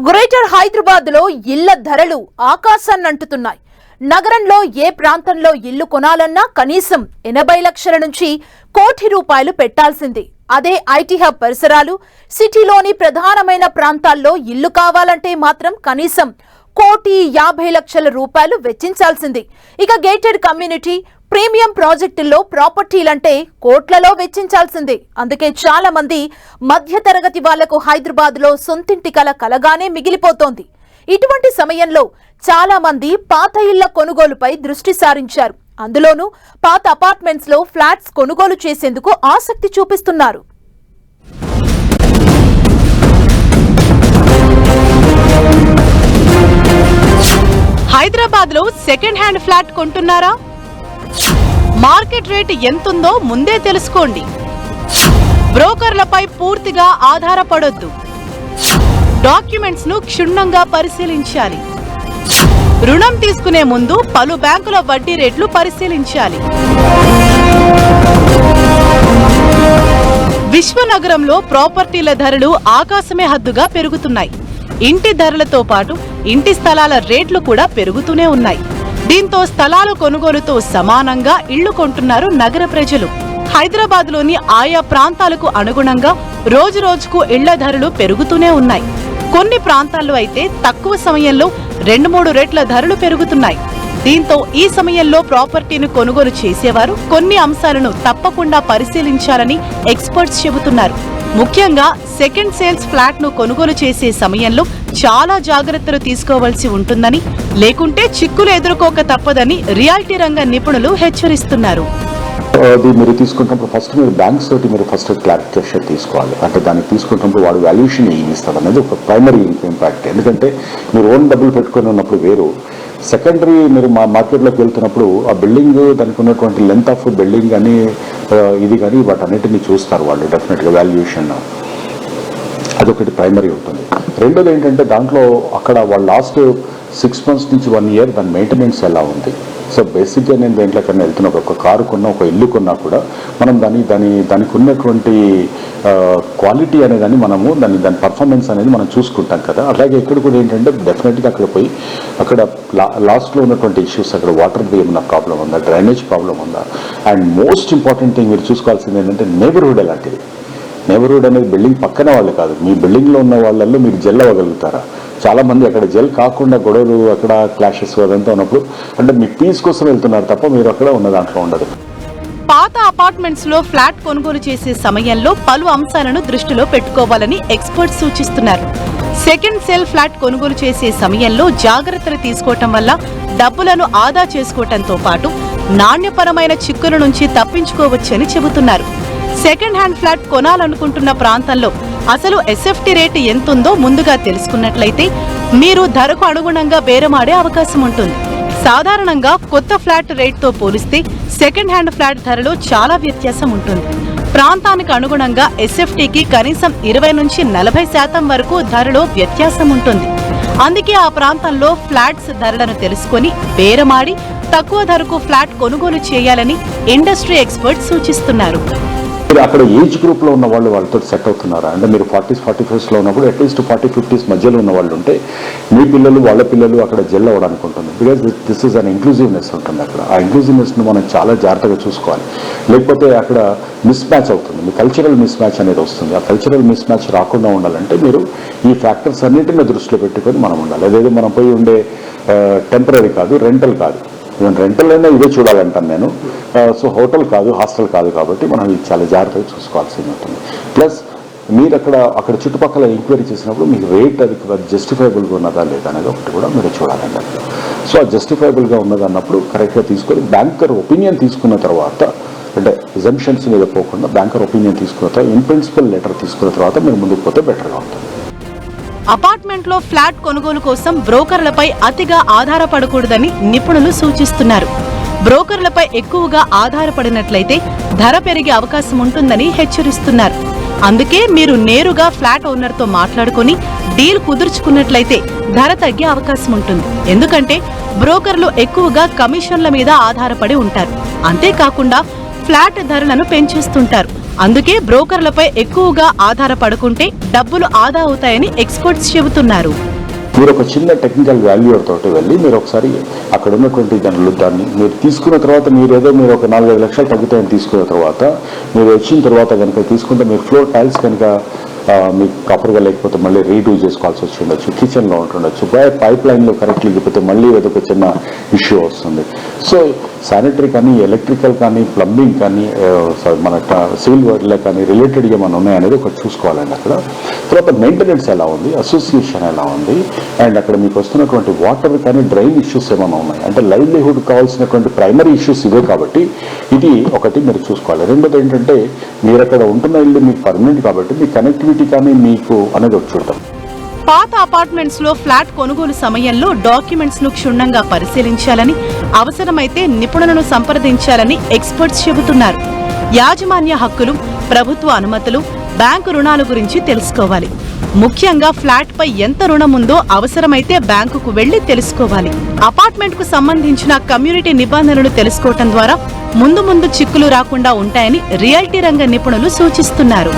Greater Hyderabad లో ఇళ్ల ధరలు ఆకాశాన్నంటుతున్నాయి. నగరంలో ఏ ప్రాంతంలో ఇల్లు కొనాలన్నా కనీసం 80 లక్షల నుంచి కోటి రూపాయలు పెట్టాల్సిందే. అదే ఐటీ హబ్ పరిసరాలు, సిటీలోని ప్రధానమైన ప్రాంతాల్లో ఇల్లు కావాలంటే మాత్రం కనీసం 1,50,00,000 రూపాయలు వెచ్చించాల్సిందే. ఇక గేటెడ్ కమ్యూనిటీ, ప్రీమియం ప్రాజెక్టుల్లో ప్రాపర్టీలంటే కోట్లలో వెచ్చించాల్సిందే. అందుకే చాలా మంది మధ్యతరగతి వాళ్లకు హైదరాబాద్ లో సొంతింటి కల కలగానే మిగిలిపోతోంది. ఇటువంటి సమయంలో చాలా మంది పాత ఇళ్ల కొనుగోలుపై దృష్టి సారించారు. అందులోనూ పాత అపార్ట్మెంట్స్ లో ఫ్లాట్స్ కొనుగోలు చేసేందుకు ఆసక్తి చూపిస్తున్నారు. హైదరాబాద్ లో సెకండ్ హ్యాండ్ ఫ్లాట్ కొంటున్నారా? మార్కెట్ రేట్ ఎంతుందో ముందే తెలుసుకోండి. బ్రోకర్లపై పూర్తిగా ఆధారపడొద్దు. డాక్యుమెంట్స్ ను క్షుణ్ణంగా పరిశీలించాలి. రుణం తీసుకునే ముందు పలు బ్యాంకుల వడ్డీ రేట్లు పరిశీలించాలి. విశ్వనగరంలో ప్రాపర్టీల ధరలు ఆకాశమే హద్దుగా పెరుగుతున్నాయి. ఇంటి ధరలతో పాటు ఇంటి స్థలాల రేట్లు కూడా పెరుగుతూనే ఉన్నాయి. దీంతో స్థలాల కొనుగోలుతో సమానంగా ఇళ్లు కొంటున్నారు నగర ప్రజలు. హైదరాబాద్ లోని ఆయా ప్రాంతాలకు అనుగుణంగా రోజురోజుకు ఇళ్ల ధరలు పెరుగుతూనే ఉన్నాయి. కొన్ని ప్రాంతాల్లో అయితే తక్కువ సమయంలో 2-3 రెట్ల ధరలు పెరుగుతున్నాయి. దీంతో ఈ సమయంలో ప్రాపర్టీని కొనుగోలు చేసేవారు కొన్ని అంశాలను తప్పకుండా పరిశీలించాలని ఎక్స్పర్ట్స్ చెబుతున్నారు. ముఖ్యంగా సెకండ్ సేల్స్ ఫ్లాట్ ను కొనుగోలు చేసే సమయంలో చాలా జాగ్రత్తలు తీసుకోవాల్సి ఉంటుందని, లేకుంటే చిక్కులు ఎదుర్కోక తప్పదని రియాలిటీ రంగ నిపుణులు హెచ్చరిస్తున్నారు. అది మీరు తీసుకుంటున్నప్పుడు ఫస్ట్ మీరు బ్యాంక్స్ తోటి మీరు ఫస్ట్ క్లారిఫికేషన్ తీసుకోవాలి. అంటే దాన్ని తీసుకుంటున్నప్పుడు వాడు వాల్యుయేషన్ ఏమి ఇస్తాడు అనేది ఒక ప్రైమరీ ఇంపాక్ట్. ఎందుకంటే మీరు ఓన్ డబ్బులు పెట్టుకొని ఉన్నప్పుడు వేరు, సెకండరీ మీరు మార్కెట్లోకి వెళ్తున్నప్పుడు ఆ బిల్డింగ్, దానికి ఉన్నటువంటి లెంత్ ఆఫ్ బిల్డింగ్ కానీ ఇది కానీ వాటన్నిటిని చూస్తారు వాళ్ళు డెఫినెట్గా వాల్యుయేషన్. అదొకటి ప్రైమరీ ఉంటుంది. రెండోది ఏంటంటే దాంట్లో అక్కడ వాళ్ళు లాస్ట్ 6 months నుంచి 1 year దాని మెయింటెనెన్స్ ఎలా ఉంది. సో బేసిక్గా నేను దేంట్లో కన్నా వెళ్తున్నా, ఒక కారు కొన్నా, ఒక ఇల్లు కొన్నా కూడా మనం దానికి ఉన్నటువంటి క్వాలిటీ అనేదాన్ని మనము దాని పర్ఫార్మెన్స్ అనేది మనం చూసుకుంటాం కదా. అలాగే ఇక్కడ కూడా ఏంటంటే డెఫినెట్గా అక్కడ పోయి అక్కడ లాస్ట్లో ఉన్నటువంటి ఇష్యూస్, అక్కడ వాటర్ ఏమన్నా ప్రాబ్లం ఉందా, డ్రైనేజ్ ప్రాబ్లం ఉందా, అండ్ మోస్ట్ ఇంపార్టెంట్ థింగ్ మీరు చూసుకోవాల్సింది ఏంటంటే నేబర్హుడ్ ఎలాంటిది. నేబర్హుడ్ అనేది బిల్డింగ్ పక్కన వాళ్ళు కాదు, మీ బిల్డింగ్లో ఉన్న వాళ్ళల్లో మీరు జెల్ అవ్వగలుగుతారా? చాలా మంది అక్కడ జెల్ కాకుండా గొడవలు, అక్కడ క్లాషెస్ అదంతా ఉన్నప్పుడు అంటే మీ పీస్ కోసం వెళ్తున్నారు తప్ప మీరు అక్కడ ఉన్న దాంట్లో ఉండదు. పాత అపార్ట్మెంట్స్ లో ఫ్లాట్ కొనుగోలు చేసే సమయంలో పలు అంశాలను దృష్టిలో పెట్టుకోవాలని ఎక్స్పర్ట్స్ సూచిస్తున్నారు. సెకండ్ సేల్ ఫ్లాట్ కొనుగోలు చేసే సమయంలో జాగ్రత్తలు తీసుకోవటం వల్ల డబ్బులను ఆదా చేసుకోవటంతో పాటు నాణ్యపరమైన చిక్కుల నుంచి తప్పించుకోవచ్చని చెబుతున్నారు. సెకండ్ హ్యాండ్ ఫ్లాట్ కొనాలనుకుంటున్న ప్రాంతంలో అసలు ఎస్ఎఫ్టీ రేటు ఎంతుందో ముందుగా తెలుసుకున్నట్లయితే మీరు ధరకు అనుగుణంగా బేరమాడే అవకాశం ఉంటుంది. సాధారణంగా కొత్త ఫ్లాట్ రేట్తో పోలిస్తే సెకండ్ హ్యాండ్ ఫ్లాట్ ధరలో చాలా వ్యత్యాసం ఉంటుంది. ప్రాంతానికి అనుగుణంగా ఎస్ఎఫ్టీకి కనీసం 20 నుంచి 40% వరకు ధరలో వ్యత్యాసం ఉంటుంది. అందుకే ఆ ప్రాంతంలో ఫ్లాట్స్ ధరలను తెలుసుకొని బేరమాడి తక్కువ ధరకు ఫ్లాట్ కొనుగోలు చేయాలని ఇండస్ట్రీ ఎక్స్పర్ట్స్ సూచిస్తున్నారు. మీరు అక్కడ ఏజ్ గ్రూప్లో ఉన్న వాళ్ళు వాళ్ళతో సెట్ అవుతున్నారా అంటే మీరు 40s 45sలో ఉన్నప్పుడు అట్లీస్ట్ 40-50s మధ్యలో ఉన్న వాళ్ళు ఉంటే మీ పిల్లలు వాళ్ళ పిల్లలు అక్కడ జెల్ అవ్వడానికి ఉంటుంది. Because this is an inclusiveness ఉంటుంది అక్కడ. ఆ ఇంక్లూజివ్నెస్ను మనం చాలా జాగ్రత్తగా చూసుకోవాలి. లేకపోతే అక్కడ మిస్ మ్యాచ్ అవుతుంది, మీ కల్చరల్ మిస్ మ్యాచ్ అనేది వస్తుంది. ఆ కల్చరల్ మిస్ మ్యాచ్ రాకుండా ఉండాలంటే మీరు ఈ ఫ్యాక్టర్స్ అన్నింటినీ దృష్టిలో పెట్టుకొని మనం ఉండాలి. అదేదో మనం పోయి ఉండే టెంపరీ కాదు, రెంటల్ కాదు. రెంటల్ అయినా ఇదే చూడాలంటాను నేను. సో హోటల్ కాదు, హాస్టల్ కాదు. కాబట్టి మనం ఇది చాలా జాగ్రత్తగా చూసుకోవాల్సింది ఉంటుంది. ప్లస్ మీరు అక్కడ చుట్టుపక్కల ఎంక్వైరీ చేసినప్పుడు మీకు రేట్ అది జస్టిఫైబుల్గా ఉన్నదా లేదా అనేది ఒకటి కూడా మీరు చూడాలండి. సో ఆ జస్టిఫైబుల్గా ఉన్నదన్నప్పుడు కరెక్ట్గా తీసుకొని బ్యాంకర్ ఒపీనియన్ తీసుకున్న తర్వాత, అంటే ఎగ్జంప్షన్స్ మీద పోకుండా బ్యాంకర్ ఒపీనియన్ తీసుకున్న తర్వాత, ఇన్ ప్రిన్సిపల్ లెటర్ తీసుకున్న తర్వాత మీరు ముందుకు పోతే బెటర్గా ఉంటుంది. అపార్ట్మెంట్ లో ఫ్లాట్ కొనుగోలు కోసం బ్రోకర్లపై అతిగా ఆధారపడకూడదని నిపుణులు సూచిస్తున్నారు. బ్రోకర్లపై ఎక్కువగా ఆధారపడినట్లయితే ధర పెరిగే అవకాశం ఉంటుందని హెచ్చరిస్తున్నారు. అందుకే మీరు నేరుగా ఫ్లాట్ ఓనర్తో మాట్లాడుకుని డీల్ కుదుర్చుకున్నట్లయితే ధర తగ్గే అవకాశం ఉంటుంది. ఎందుకంటే బ్రోకర్లు ఎక్కువగా కమిషన్ల మీద ఆధారపడి ఉంటారు. అంతేకాకుండా ఫ్లాట్ ధరలను పెంచేస్తుంటారు. అందుకే బ్రోకర్లపై ఎక్కువగా ఆధారపడుకుంటే డబ్బులు ఆదా అవుతాయని ఎక్స్పర్ట్స్ చెబుతున్నారు. మీరు ఒక చిన్న టెక్నికల్ వాల్యూ తోటి వెళ్ళి మీరు ఒకసారి అక్కడ ఉన్నటువంటి దాన్ని మీరు తీసుకున్న తర్వాత మీరు ఒక 4-5 లక్షలు తగ్గుతాయని తీసుకున్న తర్వాత మీరు వచ్చిన తర్వాత కనుక తీసుకుంటే మీరు ఫ్లోర్ టైల్స్ కనుక మీకు కాపర్గా లేకపోతే మళ్ళీ రీడూ చేసుకోవాల్సి వచ్చి ఉండొచ్చు, కిచెన్లో ఉంటుండొచ్చు, పైప్ లైన్లో కరెక్ట్ లేకపోతే మళ్ళీ ఒక చిన్న ఇష్యూ వస్తుంది. సో శానిటరీ కానీ, ఎలక్ట్రికల్ కానీ, ప్లంబింగ్ కానీ, మన సివిల్ వర్క్లో కానీ రిలేటెడ్ ఏమైనా ఉన్నాయనేది ఒకటి చూసుకోవాలండి అక్కడ. తర్వాత మెయింటెనెన్స్ ఎలా ఉంది, అసోసియేషన్ ఎలా ఉంది, అండ్ అక్కడ మీకు వస్తున్నటువంటి వాటర్ కానీ డ్రైన్ ఇష్యూస్ ఏమైనా ఉన్నాయి అంటే లైవ్లీహుడ్ కావాల్సినటువంటి ప్రైమరీ ఇష్యూస్ ఇవే కాబట్టి ఇది ఒకటి మీరు చూసుకోవాలి. రెండోది ఏంటంటే మీరు అక్కడ ఉంటున్న ఇల్లు మీకు పర్మనెంట్ కాబట్టి మీ కనెక్టివిటీ కానీ మీకు అనేది ఒకటి చూడటం. పాత అపార్ట్మెంట్స్ లో ఫ్లాట్ కొనుగోలు సమయంలో డాక్యుమెంట్స్ ను క్షుణ్ణంగా పరిశీలించాలని, అవసరమైతే నిపుణులను సంప్రదించాలని ఎక్స్పర్ట్స్ చెబుతున్నారు. యాజమాన్య హక్కులు, ప్రభుత్వ అనుమతులు, బ్యాంకు రుణాల గురించి తెలుసుకోవాలి. ముఖ్యంగా ఫ్లాట్ పై ఎంత రుణం ఉందో అవసరమైతే బ్యాంకుకు వెళ్లి తెలుసుకోవాలి. అపార్ట్మెంట్ కు సంబంధించిన కమ్యూనిటీ నిబంధనలు తెలుసుకోవటం ద్వారా ముందు చిక్కులు రాకుండా ఉంటాయని రియల్టీ రంగ నిపుణులు సూచిస్తున్నారు.